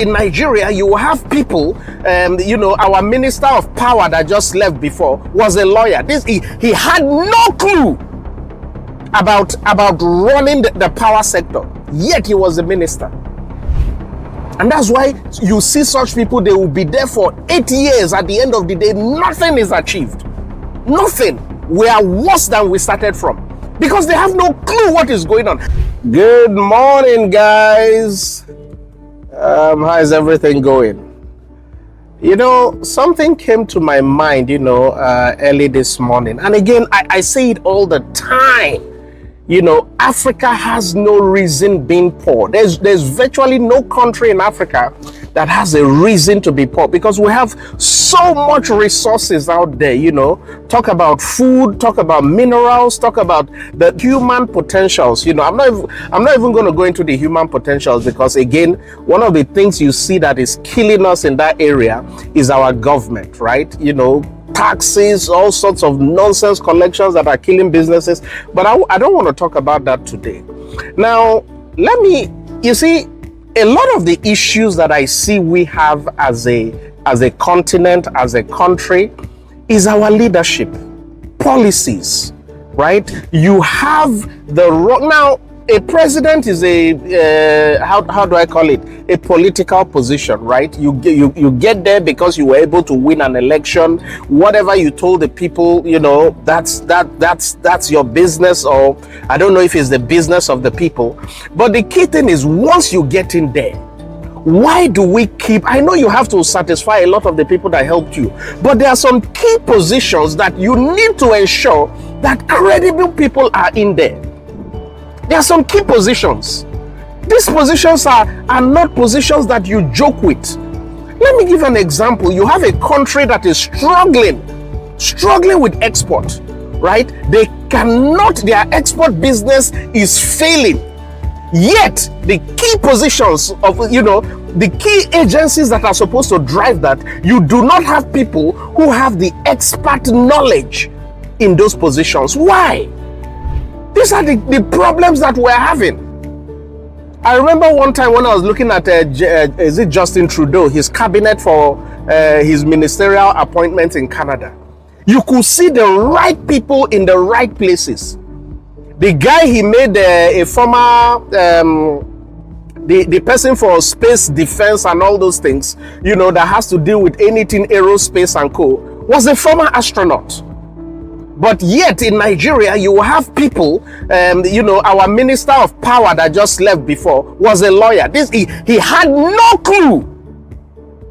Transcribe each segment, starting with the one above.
In Nigeria, you have people, our minister of power that just left before was a lawyer. He had no clue about running the power sector, yet he was a minister. And that's why you see such people, they will be there for 8 years. At the end of the day, nothing is achieved. Nothing. We are worse than we started from because they have no clue what is going on. Good morning, guys. How is everything going? Something came to my mind, early this morning. And again, I say it all the time. Africa has no reason being poor. There's virtually no country in Africa that has a reason to be poor because we have so much resources out there. Talk about food, talk about minerals, talk about the human potentials. I'm not even going to go into the human potentials because again, one of the things you see that is killing us in that area is our government, right? Taxes, all sorts of nonsense collections that are killing businesses. But I don't want to talk about that today. Now, you see, a lot of the issues that I see we have as a continent, as a country, is our leadership, policies, right? You have now, a president is how do I call it? A political position, right? You get there because you were able to win an election. Whatever you told the people, that's your business, or I don't know if it's the business of the people. But the key thing is, once you get in there, why do we keep? I know you have to satisfy a lot of the people that helped you, but there are some key positions that you need to ensure that credible people are in there. There are some key positions. These positions are not positions that you joke with. Let me give an example. You have a country that is struggling with export, right? Their export business is failing. Yet, the key positions of, the key agencies that are supposed to drive that, you do not have people who have the expert knowledge in those positions. Why? These are the problems that we're having. I remember one time when I was looking at is it Justin Trudeau, his cabinet for his ministerial appointments in Canada. You could see the right people in the right places. The guy he made a former the person for space defense and all those things, that has to deal with anything aerospace and co, was a former astronaut. But yet in Nigeria, you have people, our minister of power that just left before was a lawyer. He had no clue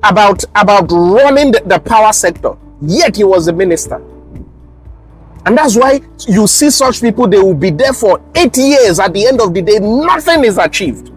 about running the power sector, yet he was a minister. And that's why you see such people, they will be there for 8 years. At the end of the day, nothing is achieved.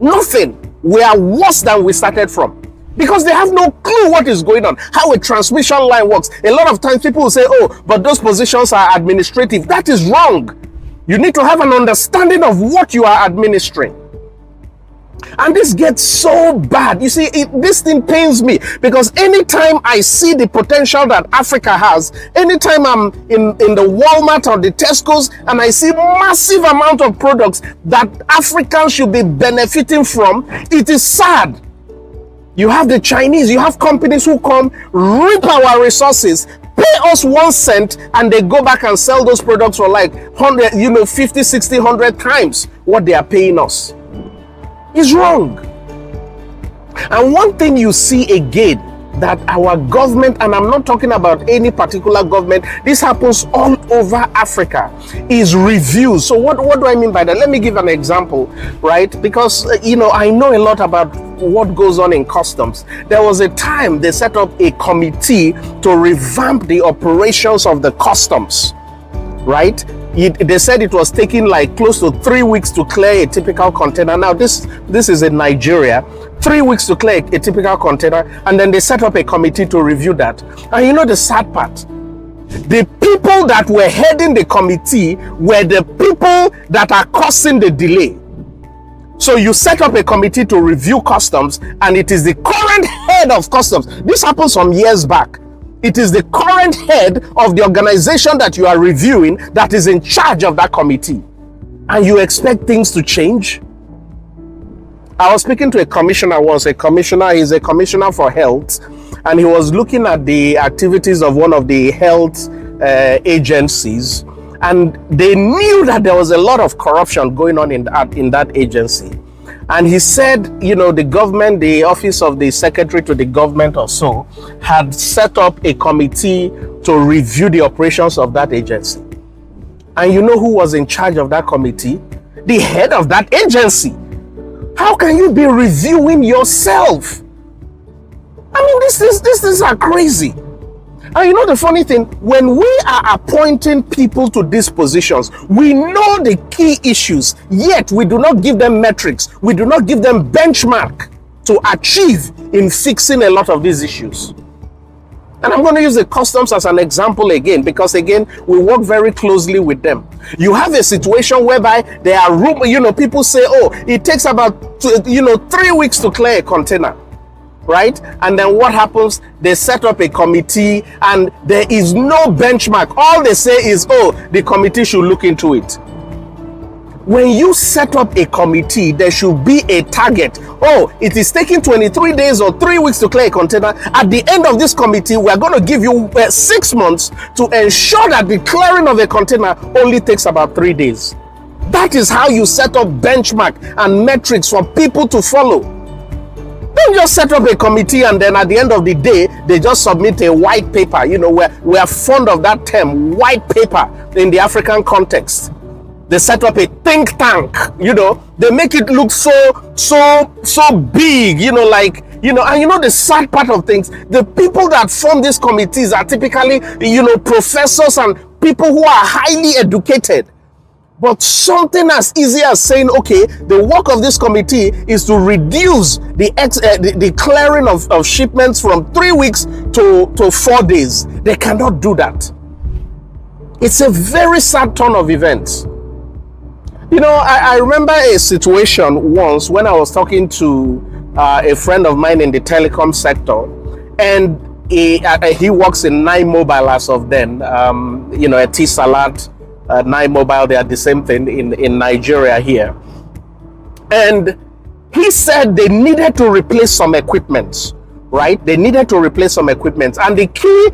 Nothing. We are worse than we started from. Because they have no clue what is going on, how a transmission line works. A lot of times people will say, oh, but those positions are administrative. That is wrong. You need to have an understanding of what you are administering. And this gets so bad. You see, this thing pains me because anytime I see the potential that Africa has, anytime I'm in the Walmart or the Tesco's and I see massive amount of products that Africans should be benefiting from, it is sad. You have the Chinese, you have companies who come, rip our resources, pay us 1 cent, and they go back and sell those products for like 100, 50, 60, 100 times what they are paying us. It's wrong. And one thing you see again, that our government, and I'm not talking about any particular government, this happens all over Africa, is reviews. So what do I mean by that? Let me give an example, right? Because, I know a lot about what goes on in customs. There was a time they set up a committee to revamp the operations of the customs, right? They said it was taking like close to 3 weeks to clear a typical container. Now this is in Nigeria, 3 weeks to clear a typical container, and then they set up a committee to review that. And the sad part, the people that were heading the committee were the people that are causing the delay. So you set up a committee to review customs, and it is the current head of customs. This happened some years back. It is the current head of the organization that you are reviewing that is in charge of that committee. And you expect things to change? I was speaking to a commissioner once. He's a commissioner for health, and he was looking at the activities of one of the health agencies, and they knew that there was a lot of corruption going on in that agency. And he said, the government, the office of the secretary to the government or so, had set up a committee to review the operations of that agency. And you know who was in charge of that committee? The head of that agency. How can you be reviewing yourself? I mean, these are crazy. And the funny thing, when we are appointing people to these positions, we know the key issues, yet we do not give them metrics. We do not give them benchmark to achieve in fixing a lot of these issues. And I'm going to use the customs as an example again, because again, we work very closely with them. You have a situation whereby there are people say, oh, it takes about 3 weeks to clear a container. Right? And then what happens? They set up a committee and there is no benchmark. All they say is, oh, the committee should look into it. When you set up a committee, there should be a target. Oh, it is taking 23 days or 3 weeks to clear a container. At the end of this committee, we are going to give you 6 months to ensure that the clearing of a container only takes about 3 days. That is how you set up benchmark and metrics for people to follow. Don't just set up a committee and then at the end of the day, they just submit a white paper. We are fond of that term, white paper, in the African context. They set up a think tank, they make it look so big, and the sad part of things, the people that form these committees are typically, professors and people who are highly educated. But something as easy as saying, okay, the work of this committee is to reduce the clearing of shipments from 3 weeks to 4 days. They cannot do that. It's a very sad turn of events. I remember a situation once when I was talking to a friend of mine in the telecom sector, and he works in 9 Mobile as of then, a T-Salat, 9 Mobile, they are the same thing in Nigeria here. And he said they needed to replace some equipment, right? They needed to replace some equipment. And the key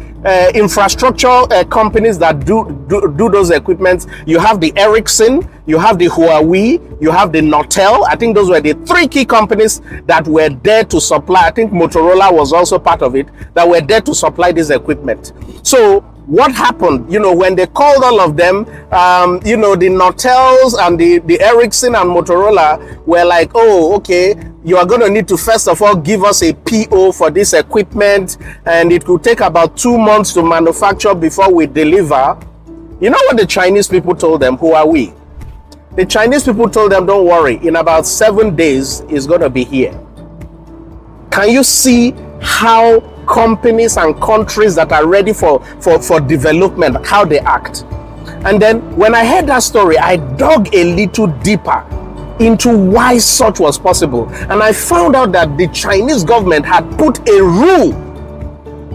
infrastructure companies that do those equipments, you have the Ericsson, you have the Huawei, you have the Nortel. I think those were the 3 key companies that were there to supply. I think Motorola was also part of it, that were there to supply this equipment. So what happened, when they called all of them, the Nortels and the Ericsson and Motorola were like, oh, okay, you are going to need to first of all give us a PO for this equipment, and it could take about 2 months to manufacture before we deliver. You know what the Chinese people told them? Who are we? The Chinese people told them, don't worry, in about 7 days, it's going to be here. Can you see how companies and countries that are ready for development, how they act? And then when I heard that story, I dug a little deeper into why such was possible, and I found out that the Chinese government had put a rule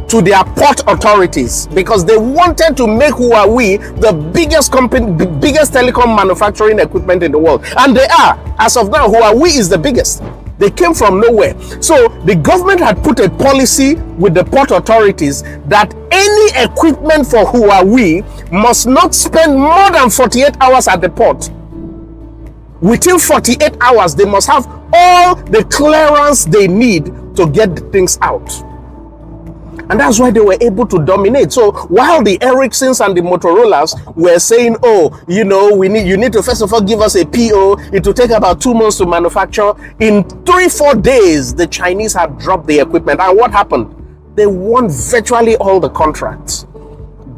to their port authorities because they wanted to make Huawei the biggest company, the biggest telecom manufacturing equipment in the world. And they are. As of now, Huawei is the biggest. They came from nowhere. So the government had put a policy with the port authorities that any equipment for Huawei must not spend more than 48 hours at the port. Within 48 hours, they must have all the clearance they need to get the things out. And that's why they were able to dominate. So while the Ericssons and the Motorola's were saying, oh, you need to first of all give us a PO, it will take about 2 months to manufacture. In 3-4 days, the Chinese had dropped the equipment. And what happened? They won virtually all the contracts.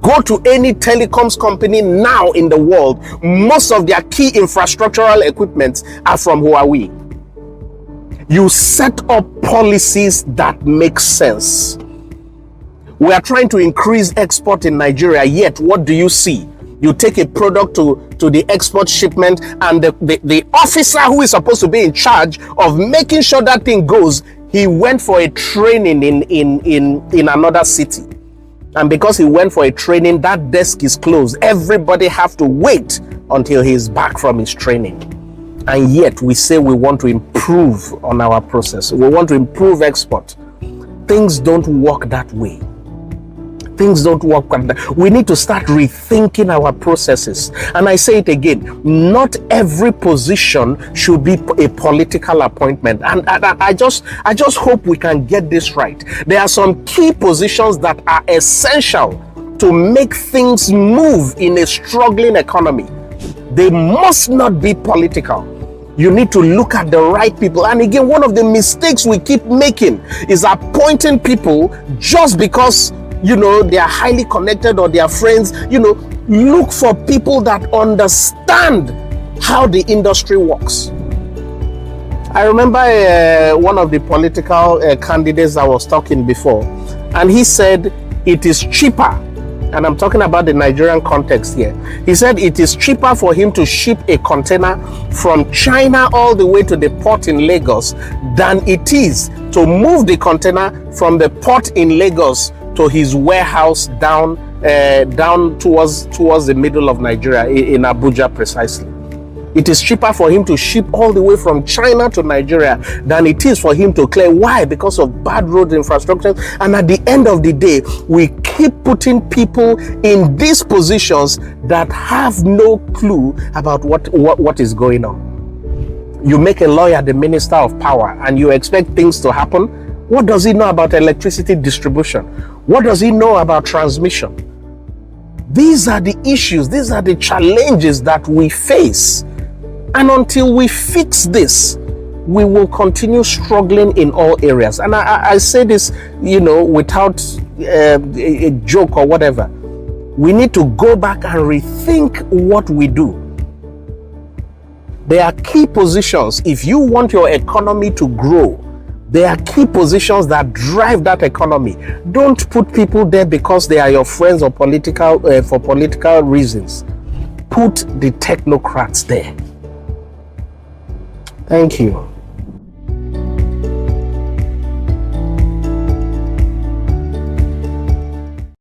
Go to any telecoms company now in the world, most of their key infrastructural equipment are from Huawei. You set up policies that make sense. We are trying to increase export in Nigeria, yet what do you see? You take a product to the export shipment, and the officer who is supposed to be in charge of making sure that thing goes, he went for a training in another city. And because he went for a training, that desk is closed. Everybody have to wait until he's back from his training. And yet we say we want to improve on our process. We want to improve export. Things don't work that way. Things don't work like that. We need to start rethinking our processes. And I say it again, not every position should be a political appointment. And I just hope we can get this right. There are some key positions that are essential to make things move in a struggling economy. They must not be political. You need to look at the right people. And again, one of the mistakes we keep making is appointing people just because they are highly connected or they are friends. Look for people that understand how the industry works. I remember one of the political candidates I was talking before, and he said it is cheaper, and I'm talking about the Nigerian context here. He said it is cheaper for him to ship a container from China all the way to the port in Lagos than it is to move the container from the port in Lagos to his warehouse down towards the middle of Nigeria, in Abuja precisely. It is cheaper for him to ship all the way from China to Nigeria than it is for him to clear. Why? Because of bad road infrastructure. And at the end of the day, we keep putting people in these positions that have no clue about what is going on. You make a lawyer the minister of power and you expect things to happen. What does he know about electricity distribution? What does he know about transmission? These are the issues, these are the challenges that we face. And until we fix this, we will continue struggling in all areas. And I say this, without a joke or whatever. We need to go back and rethink what we do. There are key positions. If you want your economy to grow, there are key positions that drive that economy. Don't put people there because they are your friends or for political reasons. Put the technocrats there. Thank you.